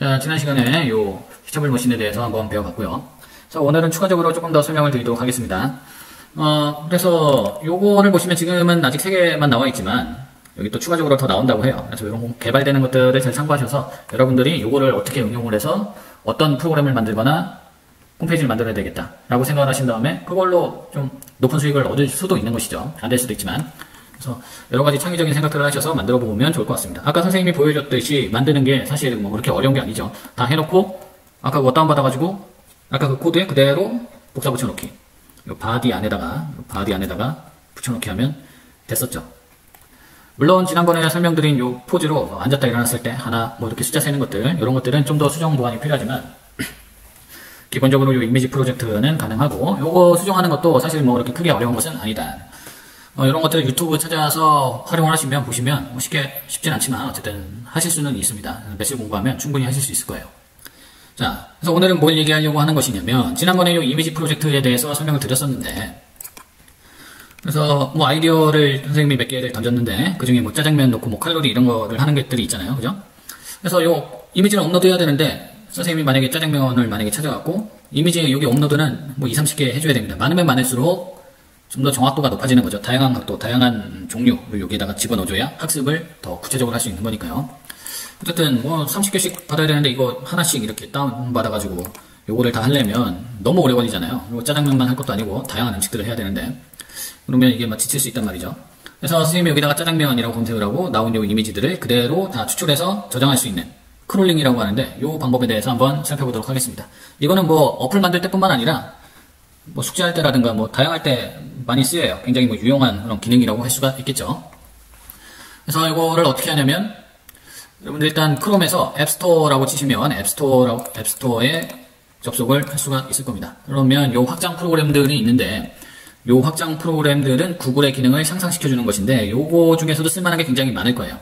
자, 지난 시간에 요 시청물 머신에 대해서 한번 배워봤고요. 그래서 오늘은 추가적으로 조금 더 설명을 드리도록 하겠습니다. 그래서 요거를 보시면 지금은 아직 3개만 나와 있지만 여기 또 추가적으로 더 나온다고 해요. 그래서 이런 개발되는 것들을 잘 참고하셔서 여러분들이 요거를 어떻게 응용을 해서 어떤 프로그램을 만들거나 홈페이지를 만들어야 되겠다 라고 생각을 하신 다음에 그걸로 좀 높은 수익을 얻을 수도 있는 것이죠. 안 될 수도 있지만. 그래서 여러가지 창의적인 생각들을 하셔서 만들어 보면 좋을 것 같습니다. 아까 선생님이 보여줬듯이 만드는 게 사실 뭐 그렇게 어려운 게 아니죠. 다 해놓고 아까 그거 다운받아가지고 아까 그 코드에 그대로 복사 붙여놓기. 요 바디 안에다가 붙여놓기 하면 됐었죠. 물론 지난번에 설명드린 요 포즈로 앉았다 일어났을 때 하나 뭐 이렇게 숫자 세는 것들 이런 것들은 좀 더 수정 보완이 필요하지만 기본적으로 요 이미지 프로젝트는 가능하고 요거 수정하는 것도 사실 뭐 이렇게 크게 어려운 것은 아니다. 이런 것들을 유튜브 찾아서 활용을 하시면 보시면 뭐 쉽진 않지만 어쨌든 하실 수는 있습니다. 며칠 공부하면 충분히 하실 수 있을 거예요. 자, 그래서 오늘은 뭘 얘기하려고 하는 것이냐면 지난번에 요 이미지 프로젝트에 대해서 설명을 드렸었는데 그래서 뭐 아이디어를 선생님이 몇 개를 던졌는데 그 중에 뭐 짜장면 넣고 뭐 칼로리 이런 거를 하는 것들이 있잖아요. 그죠? 그래서 요 이미지를 업로드 해야 되는데 선생님이 만약에 짜장면을 만약에 찾아갖고 이미지 여기 업로드는 뭐 20-30개 해줘야 됩니다. 많으면 많을수록 좀 더 정확도가 높아지는 거죠. 다양한 각도, 다양한 종류를 여기에다가 집어넣어줘야 학습을 더 구체적으로 할 수 있는 거니까요. 어쨌든 뭐 30개씩 받아야 되는데 이거 하나씩 이렇게 다운받아가지고 요거를 다 하려면 너무 오래 걸리잖아요. 이거 짜장면만 할 것도 아니고 다양한 음식들을 해야 되는데 그러면 이게 막 지칠 수 있단 말이죠. 그래서 선생님이 여기다가 짜장면이라고 검색을 하고 나온 요 이미지들을 그대로 다 추출해서 저장할 수 있는 크롤링이라고 하는데 요 방법에 대해서 한번 살펴보도록 하겠습니다. 이거는 뭐 어플 만들 때뿐만 아니라 뭐 숙제할 때라든가 뭐 다양할 때 많이 쓰여요. 굉장히 뭐 유용한 그런 기능이라고 할 수가 있겠죠. 그래서 이거를 어떻게 하냐면 여러분들 일단 크롬에서 앱스토어라고 치시면 앱스토어에 접속을 할 수가 있을 겁니다. 그러면 요 확장 프로그램들이 있는데 요 확장 프로그램들은 구글의 기능을 상상시켜주는 것인데 요거 중에서도 쓸만한 게 굉장히 많을 거예요.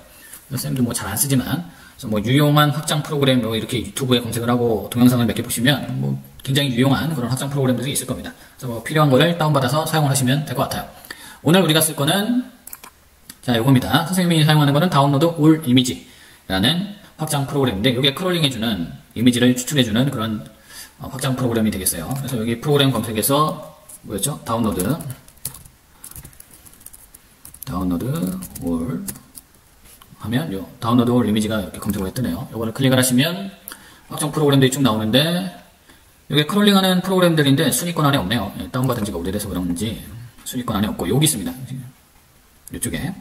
선생님도 뭐 잘 안 쓰지만 그래서 뭐 유용한 확장 프로그램 뭐 이렇게 유튜브에 검색을 하고 동영상을 몇 개 보시면 뭐 굉장히 유용한 그런 확장 프로그램들이 있을 겁니다. 그래서 뭐 필요한 거를 다운받아서 사용을 하시면 될 것 같아요. 오늘 우리가 쓸 거는 자 요겁니다. 선생님이 사용하는 거는 다운로드 올 이미지라는 확장 프로그램인데 이게 크롤링해주는 이미지를 추출해주는 그런 확장 프로그램이 되겠어요. 그래서 여기 프로그램 검색에서 뭐였죠? 다운로드 올 하면 요 다운로드 올 이미지가 이렇게 검색어에 뜨네요. 요거를 클릭을 하시면 확장 프로그램들이 쭉 나오는데 이게 크롤링하는 프로그램들인데 순위권 안에 없네요. 다운받은 지가 오래돼서 그런지 순위권 안에 없고 여기 있습니다. 이쪽에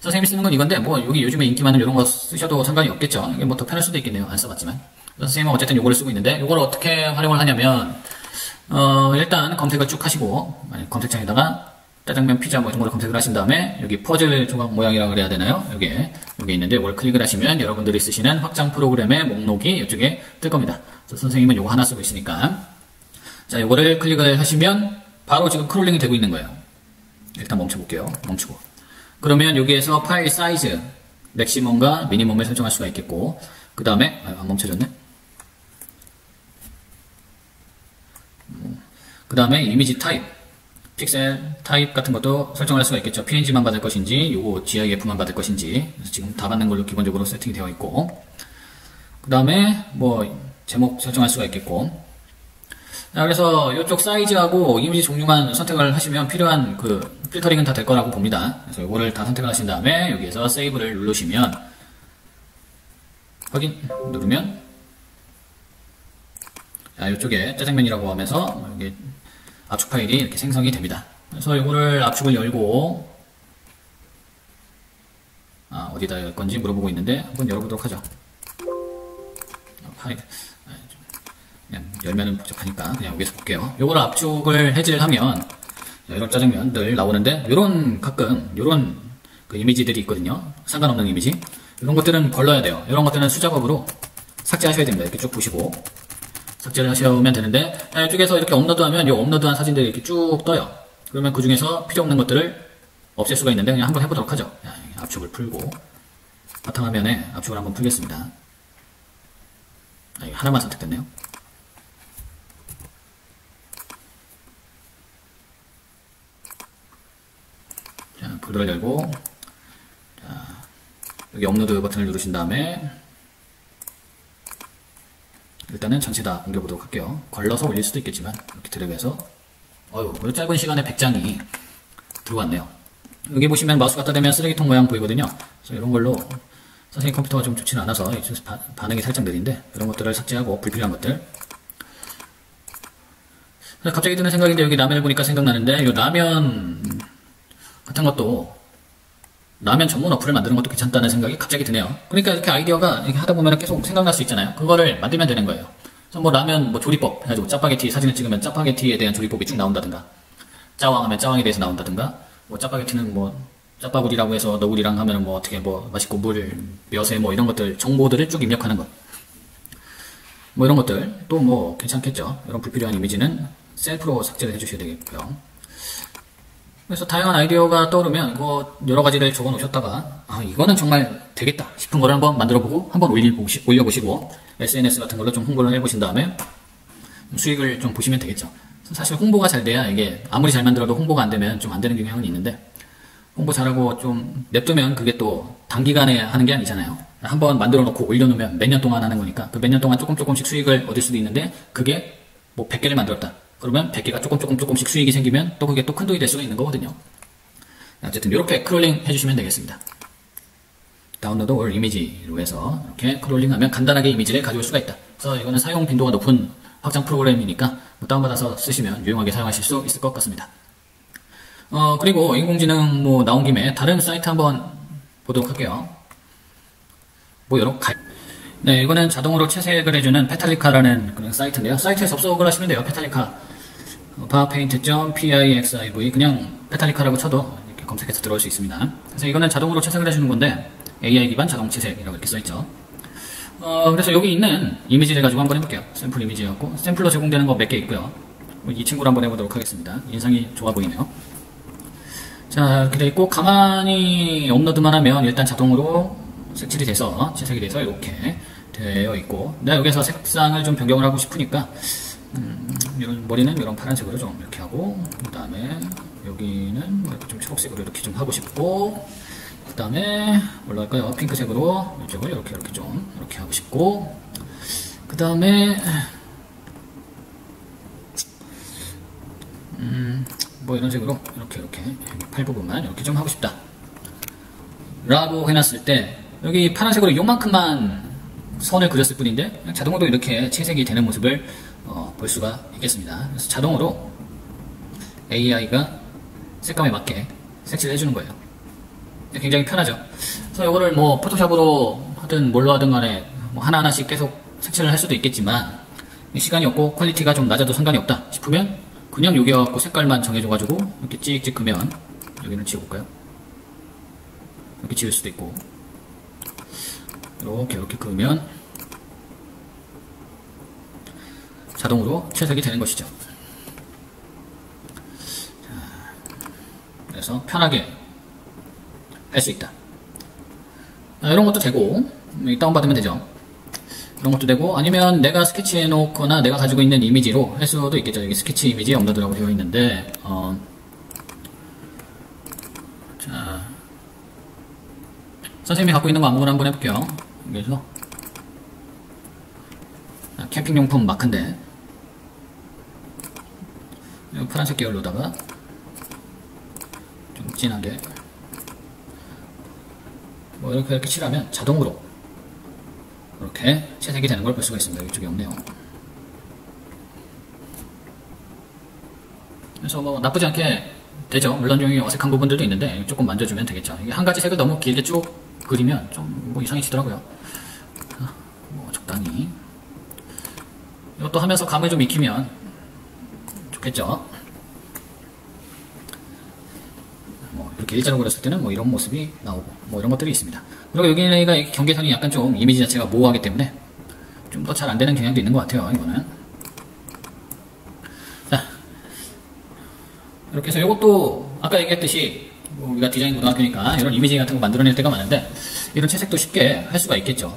선생님이 쓰는 건 이건데 뭐 여기 요즘에 인기 많은 이런 거 쓰셔도 상관이 없겠죠. 이게 뭐 더 편할 수도 있겠네요. 안 써봤지만 선생님은 어쨌든 요거를 쓰고 있는데 요걸 어떻게 활용을 하냐면 일단 검색을 쭉 하시고 검색창에다가 짜장면, 피자 뭐 이런 걸 검색을 하신 다음에 여기 퍼즐 조각 모양이라고 그래야 되나요? 여기 있는데 이걸 클릭을 하시면 여러분들이 쓰시는 확장 프로그램의 목록이 이쪽에 뜰 겁니다. 그래서 선생님은 요거 하나 쓰고 있으니까 자 요거를 클릭을 하시면 바로 지금 크롤링이 되고 있는 거예요. 일단 멈춰볼게요. 멈추고 그러면 여기에서 파일 사이즈 맥시멈과 미니멈을 설정할 수가 있겠고 그 다음에 안 멈춰졌네. 그 다음에 이미지 타입 픽셀 타입 같은 것도 설정할 수가 있겠죠. PNG만 받을 것인지 요거 GIF만 받을 것인지 그래서 지금 다 받는 걸로 기본적으로 세팅이 되어 있고 그 다음에 뭐 제목 설정할 수가 있겠고 자, 그래서 이쪽 사이즈하고 이미지 종류만 선택을 하시면 필요한 그 필터링은 다 될 거라고 봅니다. 그래서 이거를 다 선택을 하신 다음에 여기에서 세이브를 누르시면 확인 누르면 자, 이쪽에 짜장면이라고 하면서 여기 압축 파일이 이렇게 생성이 됩니다. 그래서 이거를 압축을 열고 어디다 열 건지 물어보고 있는데 한번 열어보도록 하죠. 파일 그냥 열면은 복잡하니까 그냥 여기서 볼게요. 요거를 압축을 해제를 하면 이런 짜장면들 나오는데 가끔 요런 그 이미지들이 있거든요. 상관없는 이미지 이런 것들은 걸러야 돼요. 이런 것들은 수작업으로 삭제하셔야 됩니다. 이렇게 쭉 보시고 삭제를 하시면 되는데 이쪽에서 이렇게 업로드하면 이 업로드한 사진들이 이렇게 쭉 떠요. 그러면 그 중에서 필요 없는 것들을 없앨 수가 있는데 그냥 한번 해보도록 하죠. 압축을 풀고 바탕화면에 압축을 한번 풀겠습니다. 하나만 선택됐네요. 자, 폴더를 열고 자, 여기 업로드 버튼을 누르신 다음에 일단은 전체 다 옮겨보도록 할게요. 걸러서 올릴 수도 있겠지만 이렇게 드래그해서 이 짧은 시간에 100장이 들어왔네요. 여기 보시면 마우스 갖다 대면 쓰레기통 모양 보이거든요. 그래서 이런 걸로 선생님 컴퓨터가 좀 좋지는 않아서 반응이 살짝 느린데 이런 것들을 삭제하고 불필요한 것들. 갑자기 드는 생각인데 여기 라면을 보니까 생각나는데 이 라면 같은 것도 라면 전문 어플을 만드는 것도 괜찮다는 생각이 갑자기 드네요. 그러니까 이렇게 아이디어가 이렇게 하다 보면 계속 생각날 수 있잖아요. 그거를 만들면 되는 거예요. 그래서 뭐 라면 뭐 조리법 해가지고 짜파게티 사진을 찍으면 짜파게티에 대한 조리법이 쭉 나온다든가, 짜왕 하면 짜왕에 대해서 나온다든가, 뭐 짜파게티는 뭐 짜파구리라고 해서 너구리랑 하면 뭐 어떻게 뭐 맛있고 물, 몇에 뭐 이런 것들 정보들을 쭉 입력하는 것. 뭐 이런 것들 또 뭐 괜찮겠죠. 이런 불필요한 이미지는 셀프로 삭제를 해주셔야 되겠고요. 그래서 다양한 아이디어가 떠오르면 이거 여러 가지를 적어 놓으셨다가 이거는 정말 되겠다 싶은 거를 한번 만들어보고 한번 올려보시고 SNS 같은 걸로 좀 홍보를 해보신 다음에 수익을 좀 보시면 되겠죠. 사실 홍보가 잘 돼야 이게 아무리 잘 만들어도 홍보가 안 되면 좀 안 되는 경향은 있는데, 홍보 잘하고 좀 냅두면 그게 또 단기간에 하는 게 아니잖아요. 한번 만들어 놓고 올려놓으면 몇 년 동안 하는 거니까 그 몇 년 동안 조금씩 수익을 얻을 수도 있는데, 그게 뭐 100개를 만들었다 그러면 100개가 조금씩 수익이 생기면 또 그게 또 큰 돈이 될 수가 있는 거거든요. 어쨌든 이렇게 크롤링 해주시면 되겠습니다. 다운로드 올 이미지로 해서 이렇게 크롤링하면 간단하게 이미지를 가져올 수가 있다. 그래서 이거는 사용 빈도가 높은 확장 프로그램이니까 뭐 다운받아서 쓰시면 유용하게 사용하실 수 있을 것 같습니다. 그리고 인공지능 뭐 나온 김에 다른 사이트 한번 보도록 할게요. 네, 이거는 자동으로 채색을 해주는 페탈리카라는 그런 사이트인데요. 사이트에 접속을 하시면 돼요. 페탈리카 powerpaint.pixiv 그냥 페탈리카라고 쳐도 이렇게 검색해서 들어올 수 있습니다. 그래서 이거는 자동으로 채색을 해주는 건데 AI 기반 자동 채색이라고 이렇게 써있죠. 그래서 여기 있는 이미지를 가지고 한번 해볼게요. 샘플 이미지였고 샘플로 제공되는 거 몇 개 있고요. 이 친구를 한번 해보도록 하겠습니다. 인상이 좋아 보이네요. 자, 이렇게 돼 있고 가만히 업로드만 하면 일단 자동으로 색칠이 돼서 채색이 돼서 이렇게 되어 있고, 내가 여기서 색상을 좀 변경을 하고 싶으니까 이런 머리는 이런 파란색으로 좀 이렇게 하고, 그 다음에 여기는 이렇게 좀 초록색으로 이렇게 좀 하고 싶고, 그 다음에 뭘로 할까요? 핑크색으로 이쪽을 이렇게 좀 이렇게 하고 싶고, 그 다음에 뭐 이런 식으로 이렇게 팔 부분만 이렇게 좀 하고 싶다 라고 해놨을 때 여기 파란색으로 요만큼만 선을 그렸을 뿐인데 그냥 자동으로 이렇게 채색이 되는 모습을 볼 수가 있겠습니다. 그래서 자동으로 AI가 색감에 맞게 색칠을 해주는 거예요. 굉장히 편하죠. 그래서 이거를 뭐 포토샵으로 하든 뭘로 하든 간에 뭐 하나하나씩 계속 색칠을 할 수도 있겠지만 시간이 없고 퀄리티가 좀 낮아도 상관이 없다 싶으면 그냥 여기 와갖고 색깔만 정해줘가지고 이렇게 찍찍 그면, 여기는 지워볼까요? 이렇게 지울 수도 있고, 이렇게 그으면 자동으로 채색이 되는 것이죠. 자, 그래서 편하게 할 수 있다. 이런 것도 되고, 다운받으면 되죠. 이런 것도 되고, 아니면 내가 스케치해 놓거나 내가 가지고 있는 이미지로 할 수도 있겠죠. 여기 스케치 이미지 업로드라고 되어 있는데, 자, 선생님이 갖고 있는 거 아무거나 한번 해볼게요. 여기서 캠핑용품 마크인데 파란색 계열로다가 좀 진하게 뭐 이렇게 칠하면 자동으로 이렇게 채색이 되는 걸 볼 수가 있습니다. 이쪽이 없네요. 그래서 뭐 나쁘지 않게 되죠. 물론 좀 어색한 부분들도 있는데 조금 만져주면 되겠죠. 이게 한 가지 색을 너무 길게 쭉 그리면 좀 뭐 이상해지더라고요. 뭐 적당히 이것도 하면서 감을 좀 익히면 좋겠죠. 뭐 이렇게 일자로 그렸을 때는 뭐 이런 모습이 나오고 뭐 이런 것들이 있습니다. 그리고 여기가 경계선이 약간 좀 이미지 자체가 모호하기 때문에 좀 더 잘 안되는 경향도 있는 것 같아요. 이거는 자, 이렇게 해서 이것도 아까 얘기했듯이 뭐 우리가 디자인 고등학교니까 이런 이미지 같은 거 만들어낼 때가 많은데 이런 채색도 쉽게 할 수가 있겠죠.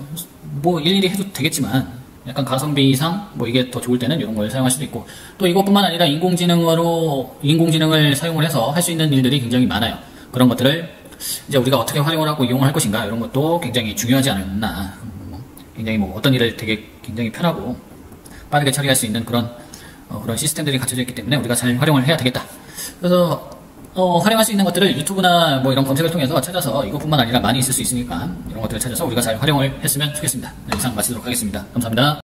뭐 일일이 해도 되겠지만 약간 가성비상 뭐 이게 더 좋을 때는 이런 걸 사용할 수도 있고, 또 이것뿐만 아니라 인공지능을 사용을 해서 할 수 있는 일들이 굉장히 많아요. 그런 것들을 이제 우리가 어떻게 활용을 하고 이용을 할 것인가, 이런 것도 굉장히 중요하지 않나. 굉장히 뭐 어떤 일을 되게 굉장히 편하고 빠르게 처리할 수 있는 그런 시스템들이 갖춰져 있기 때문에 우리가 잘 활용을 해야 되겠다. 그래서 활용할 수 있는 것들을 유튜브나 뭐 이런 검색을 통해서 찾아서 이것뿐만 아니라 많이 있을 수 있으니까 이런 것들을 찾아서 우리가 잘 활용을 했으면 좋겠습니다. 네, 이상 마치도록 하겠습니다. 감사합니다.